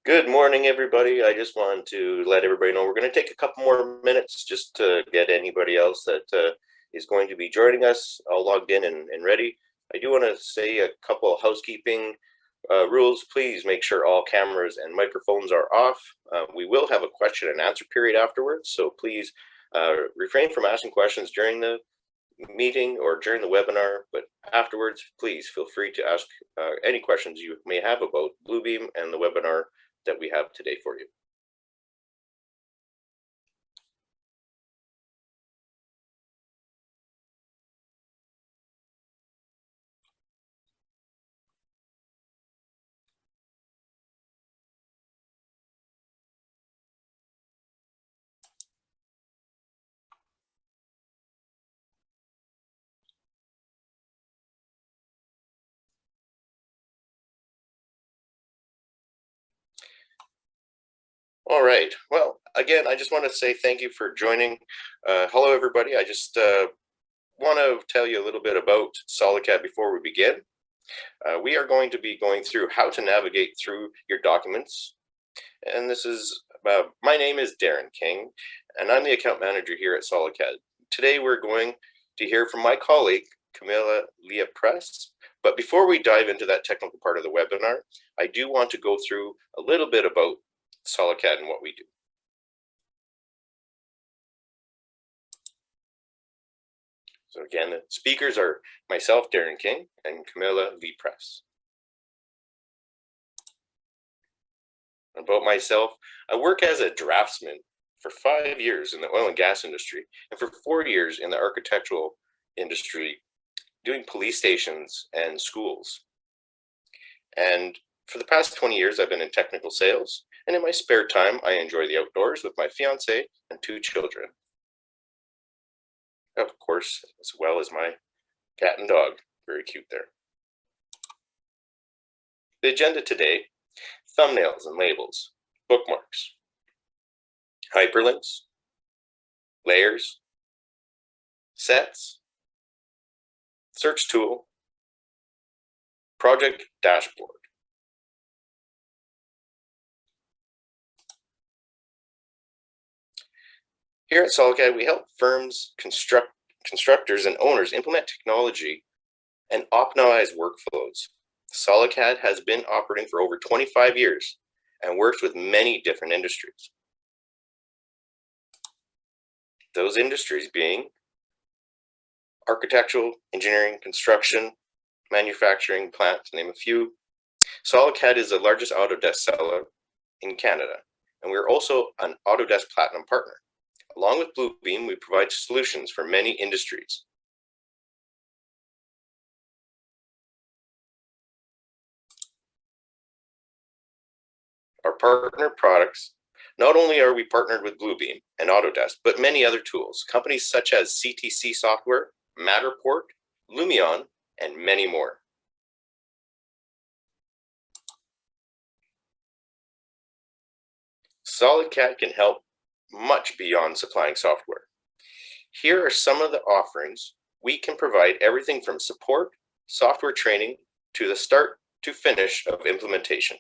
Good morning, everybody. I just wanted to let everybody know we're going to take a couple more minutes just to get anybody else that is going to be joining us all logged in and ready. I do want to say a couple of housekeeping rules. Please make sure all cameras and microphones are off. We will have a question and answer period afterwards, so please refrain from asking questions during the meeting or during the webinar, but afterwards, please feel free to ask any questions you may have about Bluebeam and the webinar that we have today for you. All right. Well, again, I just want to say thank you for joining. Hello, everybody. I just want to tell you a little bit about SolidCAD before we begin. We are going to be going through how to navigate through your documents. And this is, my name is Darren King, and I'm the account manager here at SolidCAD. Today, we're going to hear from my colleague, Camila Pires. But before we dive into that technical part of the webinar, I do want to go through a little bit about SolidCAD and what we do. So again, the speakers are myself, Darren King, and Camila Pires. About myself, I work as a draftsman for 5 years in the oil and gas industry, and for 4 years in the architectural industry, doing police stations and schools. And for the past 20 years, I've been in technical sales, and in my spare time, I enjoy the outdoors with my fiance and 2 children. Of course, as well as my cat and dog, very cute there. The agenda today: thumbnails and labels, bookmarks, hyperlinks, layers, sets, search tool, project dashboard. Here at SolidCAD, we help firms, constructors, and owners implement technology and optimize workflows. SolidCAD has been operating for over 25 years and works with many different industries. Those industries being architectural, engineering, construction, manufacturing, plant, to name a few. SolidCAD is the largest Autodesk seller in Canada, and we're also an Autodesk Platinum partner. Along with Bluebeam, we provide solutions for many industries. Our partner products, not only are we partnered with Bluebeam and Autodesk, but many other tools, companies such as CTC Software, Matterport, Lumion, and many more. SolidCAD can help much beyond supplying software. Here are some of the offerings we can provide: everything from support, software training, to the start to finish of implementation.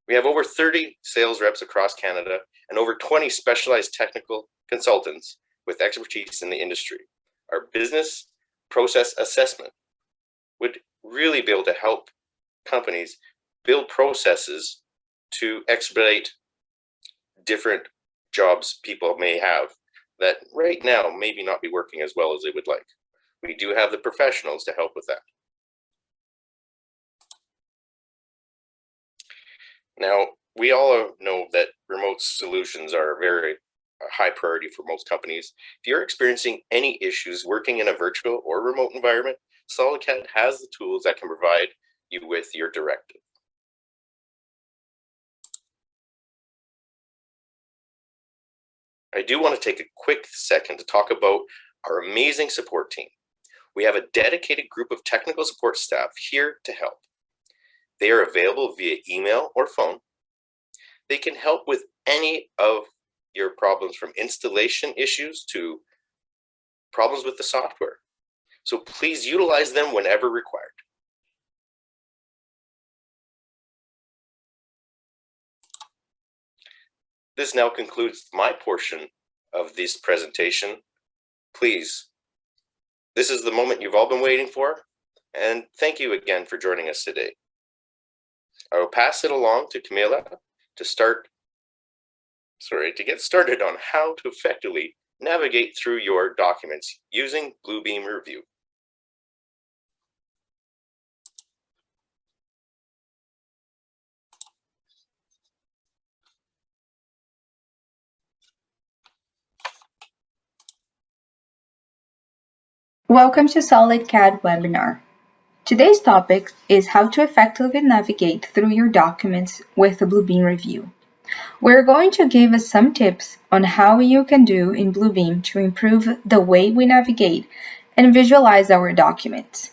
We have over 30 sales reps across Canada and over 20 specialized technical consultants with expertise in the industry. Our business process assessment would really be able to help companies build processes to expedite different jobs people may have that right now maybe not be working as well as they would like. We do have the professionals to help with that. Now, we all know that remote solutions are very high priority for most companies. If you're experiencing any issues working in a virtual or remote environment, SolidCAD has the tools that can provide you with your directive. I do want to take a quick second to talk about our amazing support team. We have a dedicated group of technical support staff here to help. They are available via email or phone. They can help with any of your problems, from installation issues to problems with the software. So please utilize them whenever required. This now concludes my portion of this presentation. Please, this is the moment you've all been waiting for, and thank you again for joining us today. I will pass it along to Camila to get started on how to effectively navigate through your documents using Bluebeam Revu. Welcome to SolidCAD webinar. Today's topic is how to effectively navigate through your documents with the Bluebeam Revu. We're going to give us some tips on how you can do in Bluebeam to improve the way we navigate and visualize our documents.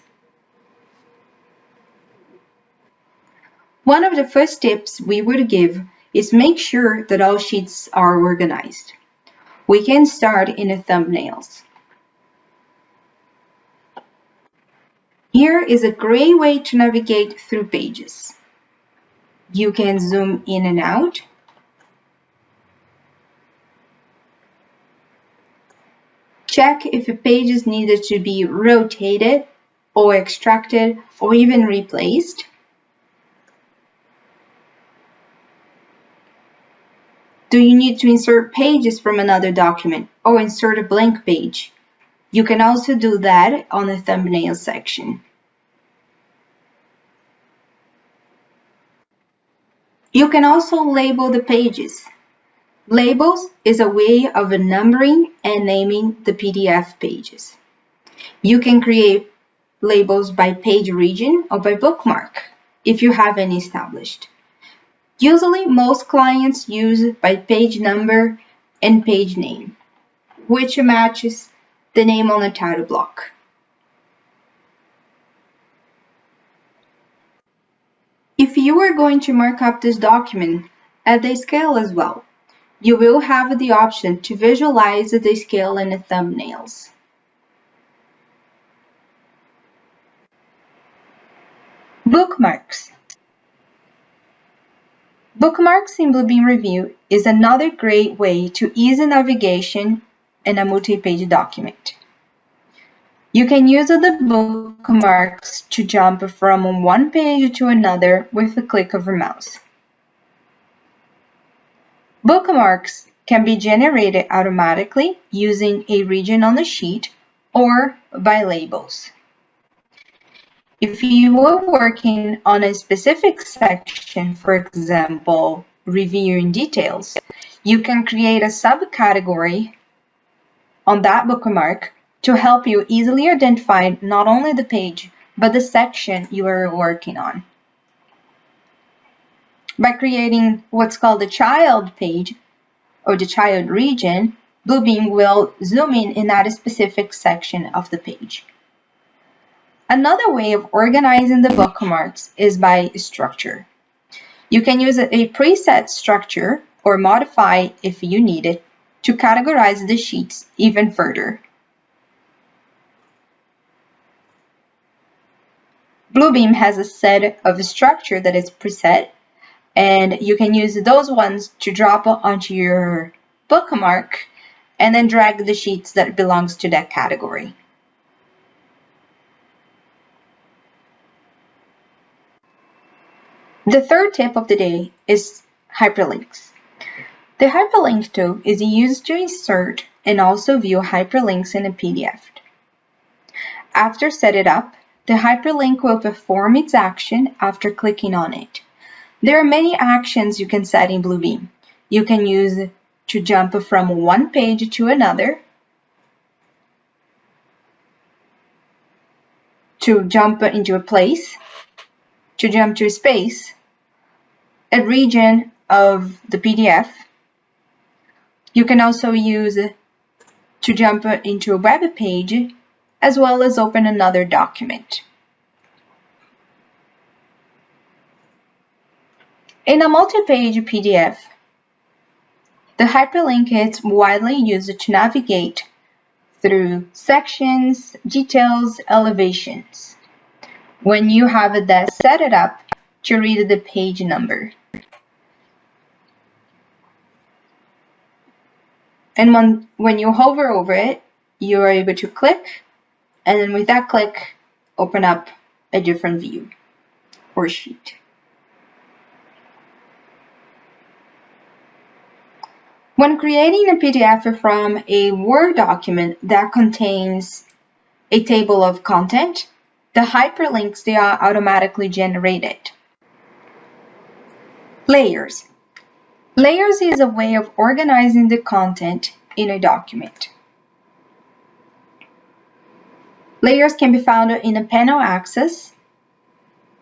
One of the first tips we would give is make sure that all sheets are organized. We can start in the thumbnails. Here is a great way to navigate through pages. You can zoom in and out. Check if a page is needed to be rotated or extracted or even replaced. Do you need to insert pages from another document or insert a blank page? You can also do that on the thumbnail section. You can also label the pages. Labels is a way of numbering and naming the PDF pages. You can create labels by page region or by bookmark if you have any established. Usually, most clients use by page number and page name, which matches the name on the title block. If you are going to mark up this document at the scale as well, you will have the option to visualize the scale in the thumbnails. Bookmarks. Bookmarks in Bluebeam Revu is another great way to ease navigation in a multi-page document. You can use the bookmarks to jump from one page to another with a click of your mouse. Bookmarks can be generated automatically using a region on the sheet or by labels. If you are working on a specific section, for example, reviewing details, you can create a subcategory on that bookmark to help you easily identify not only the page, but the section you are working on. By creating what's called the child page or the child region, Bluebeam will zoom in that specific section of the page. Another way of organizing the bookmarks is by structure. You can use a preset structure or modify if you need it to categorize the sheets even further. Bluebeam has a set of structure that is preset, and you can use those ones to drop onto your bookmark and then drag the sheets that belongs to that category. The third tip of the day is hyperlinks. The hyperlink tool is used to insert and also view hyperlinks in a PDF. After set it up, the hyperlink will perform its action after clicking on it. There are many actions you can set in Bluebeam. You can use to jump from one page to another, to jump into a place, to jump to a space, a region of the PDF. You can also use to jump into a web page, as well as open another document. In a multi-page PDF, the hyperlink is widely used to navigate through sections, details, elevations. When you have that set it up to read the page number. And when you hover over it, you are able to click, and then with that click, open up a different view or sheet. When creating a PDF from a Word document that contains a table of content, the hyperlinks, they are automatically generated. Layers. Layers is a way of organizing the content in a document. Layers can be found in a panel access,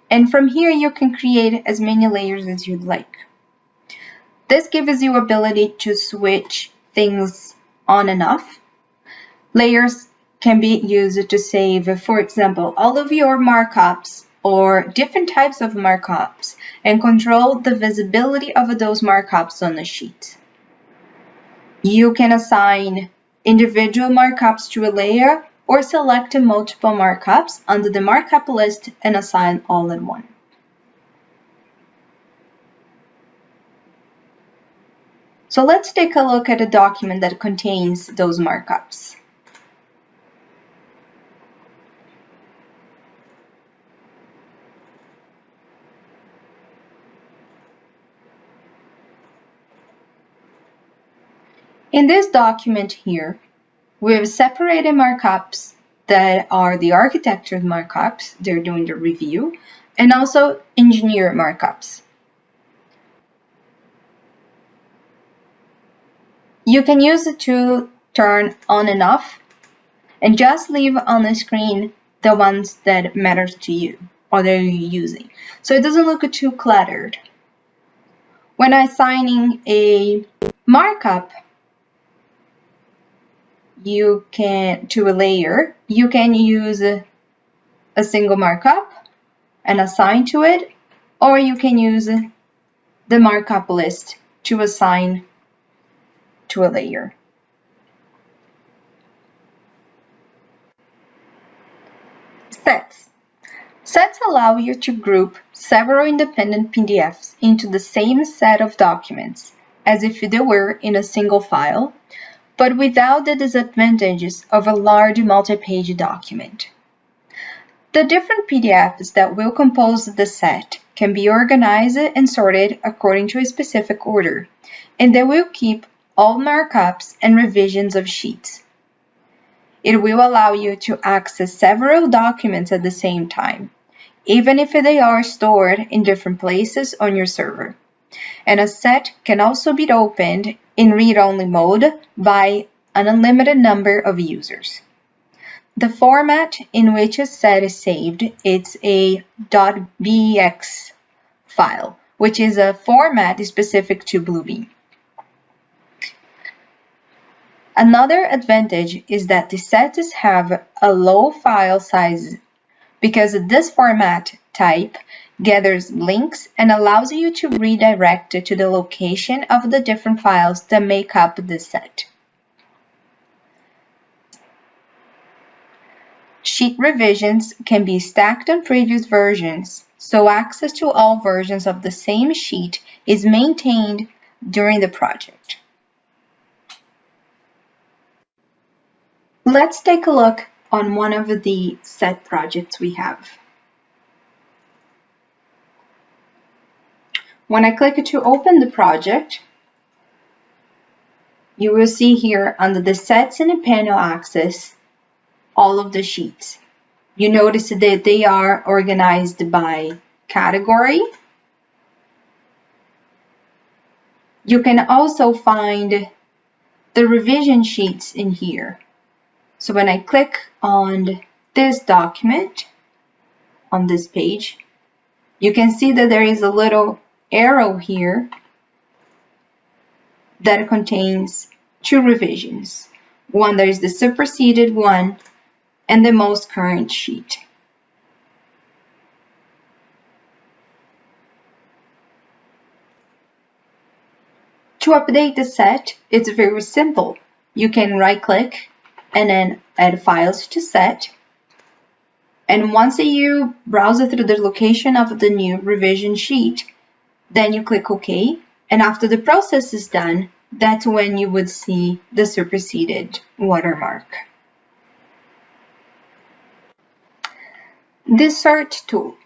and from here you can create as many layers as you'd like. This gives you ability to switch things on and off. Layers can be used to save, for example, all of your markups or different types of markups and control the visibility of those markups on the sheet. You can assign individual markups to a layer or select multiple markups under the markup list and assign all in one. So let's take a look at a document that contains those markups. In this document here, we've separated markups that are the architecture markups, they're doing the review, and also engineer markups. You can use it to turn on and off, and just leave on the screen the ones that matter to you or that you're using, so it doesn't look too cluttered. When assigning a markup, to a layer, you can use a single markup and assign to it, or you can use the markup list to assign to a layer. Sets. Sets allow you to group several independent PDFs into the same set of documents, as if they were in a single file, but without the disadvantages of a large multi-page document. The different PDFs that will compose the set can be organized and sorted according to a specific order, and they will keep all markups and revisions of sheets. It will allow you to access several documents at the same time, even if they are stored in different places on your server. And a set can also be opened in read-only mode by an unlimited number of users. The format in which a set is saved is a .bex file, which is a format specific to Bluebeam. Another advantage is that the sets have a low file size because this format type gathers links and allows you to redirect to the location of the different files that make up the set. Sheet revisions can be stacked on previous versions, so access to all versions of the same sheet is maintained during the project. Let's take a look on one of the set projects we have. When I click to open the project, you will see here under the sets in the panel access all of the sheets. You notice that they are organized by category. You can also find the revision sheets in here. So when I click on this document, on this page, you can see that there is a little arrow here that contains two revisions. One, there is the superseded one and the most current sheet. To update the set, it's very simple. You can right-click and then add files to set. And once you browse through the location of the new revision sheet, then you click OK. And after the process is done, that's when you would see the superseded watermark. The search tool.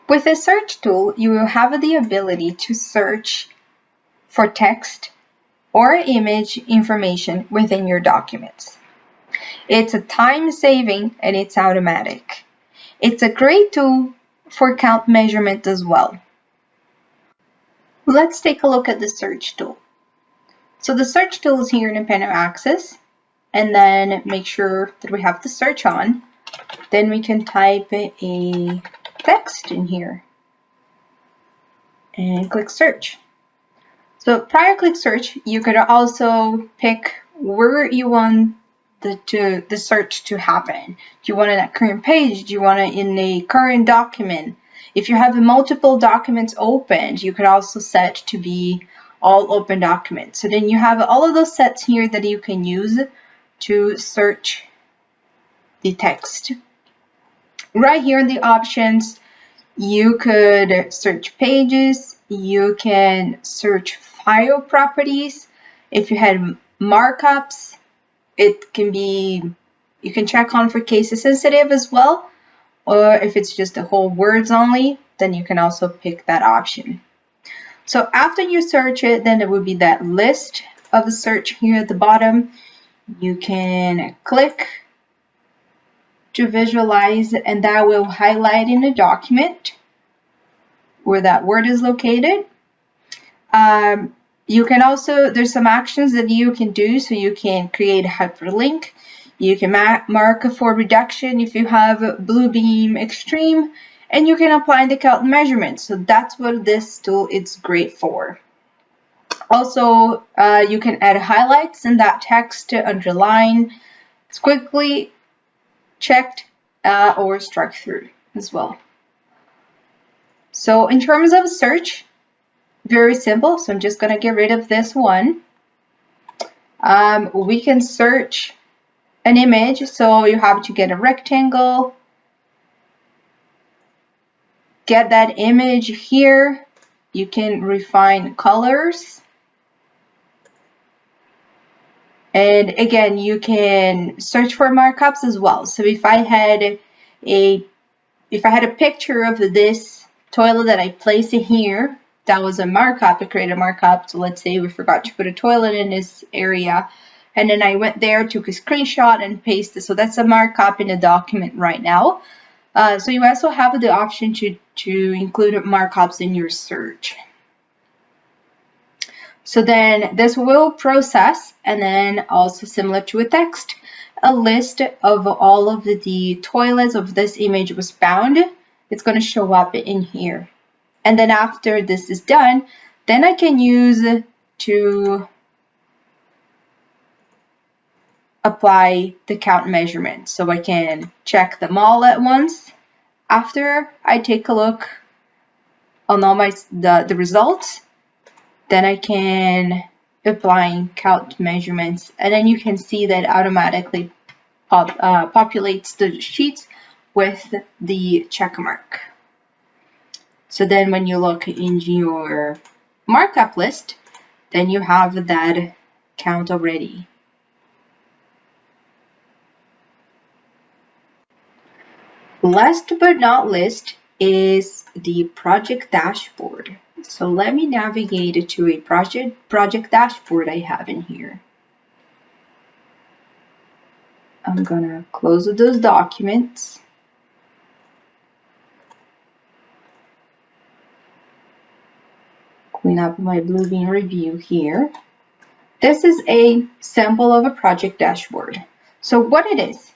With the search tool, you will have the ability to search for text or image information within your documents. It's a time-saving and it's automatic. It's a great tool for count measurement as well. Let's take a look at the search tool. So the search tool is here in the panel access, and then make sure that we have the search on. Then we can type a text in here and click search. So prior click search, you could also pick where you want the search to happen. Do you want it at current page? Do you want it in a current document? If you have multiple documents opened, you could also set to be all open documents. So then you have all of those sets here that you can use to search the text. Right here in the options, you could search pages, you can search file properties. If you had markups, it can be, you can check on for case sensitive as well, or if it's just the whole words only, then you can also pick that option. So after you search it, then there will be that list of the search here at the bottom. You can click to visualize, and that will highlight in the document where that word is located. You can also, there's some actions that you can do. So you can create a hyperlink. You can mark for reduction if you have Bluebeam Extreme, and you can apply the count measurement. So that's what this tool is great for. Also, you can add highlights in that text to underline. It's quickly checked or struck through as well. So in terms of search, very simple. So I'm just going to get rid of this one. We can search an image. So you have to get a rectangle, get that image here. You can refine colors. And again, you can search for markups as well. So if I had a picture of this toilet that I placed here, that was a markup, I created a markup. So let's say we forgot to put a toilet in this area, and then I went there, took a screenshot and pasted. So that's a markup in the document right now. So you also have the option to include markups in your search. So then this will process, and then also similar to a text, a list of all of the toilets of this image was found. It's going to show up in here. And then after this is done, then I can use to apply the count measurement. So I can check them all at once. After I take a look on all the results, then I can apply count measurements, and then you can see that automatically populates the sheets with the check mark. So then when you look into your markup list, then you have that count already. Last but not least is the project dashboard. So let me navigate to a project dashboard I have in here. I'm gonna close those documents. Clean up my Bluebeam Revu here. This is a sample of a project dashboard. So what it is,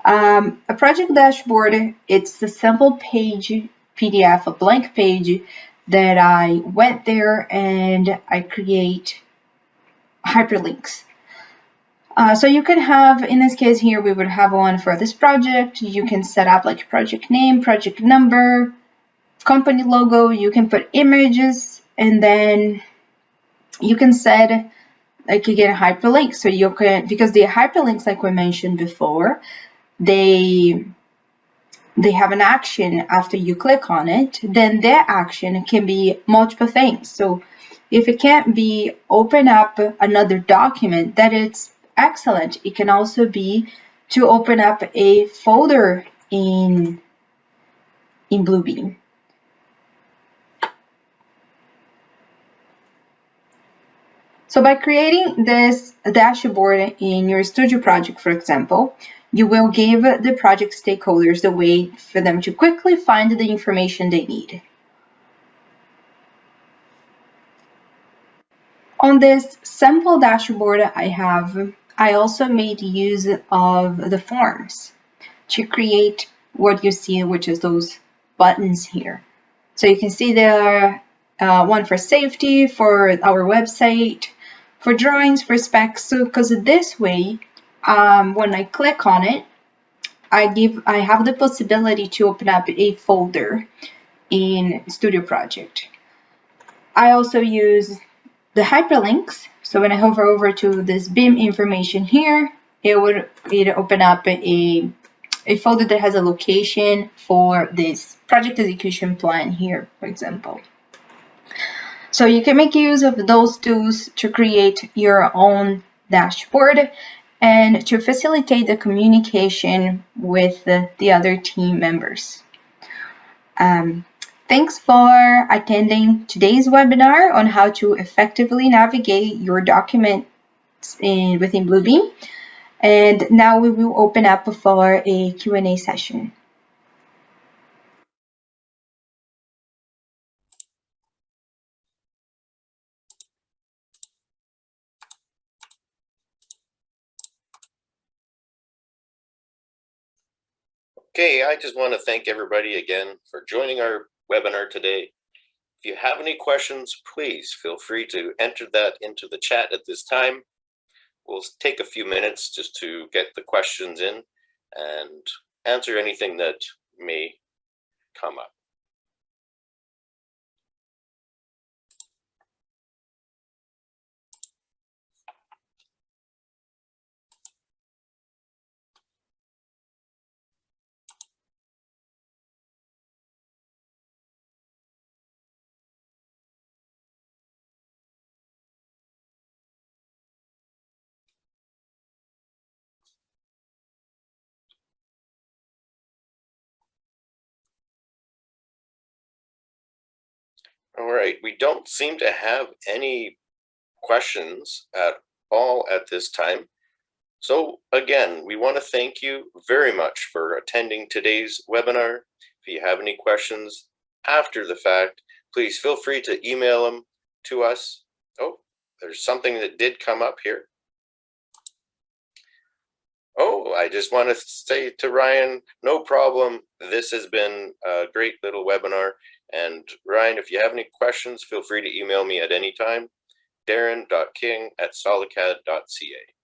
a project dashboard, it's a sample page PDF, a blank page that I went there and I create hyperlinks. So you can have, in this case here, we would have one for this project. You can set up like project name, project number, company logo. You can put images, and then you can set like again, hyperlinks. So you can, because the hyperlinks, like we mentioned before, they have an action after you click on it. Then their action can be multiple things. So if it can't be open up another document, that it's excellent. It can also be to open up a folder in Bluebeam. So by creating this dashboard in your studio project, for example, you will give the project stakeholders the way for them to quickly find the information they need. On this sample dashboard I also made use of the forms to create what you see, which is those buttons here. So you can see there are one for safety, for our website, for drawings, for specs. So because this way, when I click on it, I have the possibility to open up a folder in Studio Project. I also use the hyperlinks. So when I hover over to this BIM information here, it would open up a folder that has a location for this project execution plan here, for example. So you can make use of those tools to create your own dashboard and to facilitate the communication with the other team members. Thanks for attending today's webinar on how to effectively navigate your documents within Bluebeam. And now we will open up for a Q&A session. Okay, I just want to thank everybody again for joining our webinar today. If you have any questions, please feel free to enter that into the chat at this time. We'll take a few minutes just to get the questions in and answer anything that may come up. All right, we don't seem to have any questions at all at this time. So again, we want to thank you very much for attending today's webinar. If you have any questions after the fact, please feel free to email them to us. Oh, there's something that did come up here. Oh, I just want to say to Ryan, no problem. This has been a great little webinar. And Ryan, if you have any questions, feel free to email me at any time. Darren.king@solidcad.ca.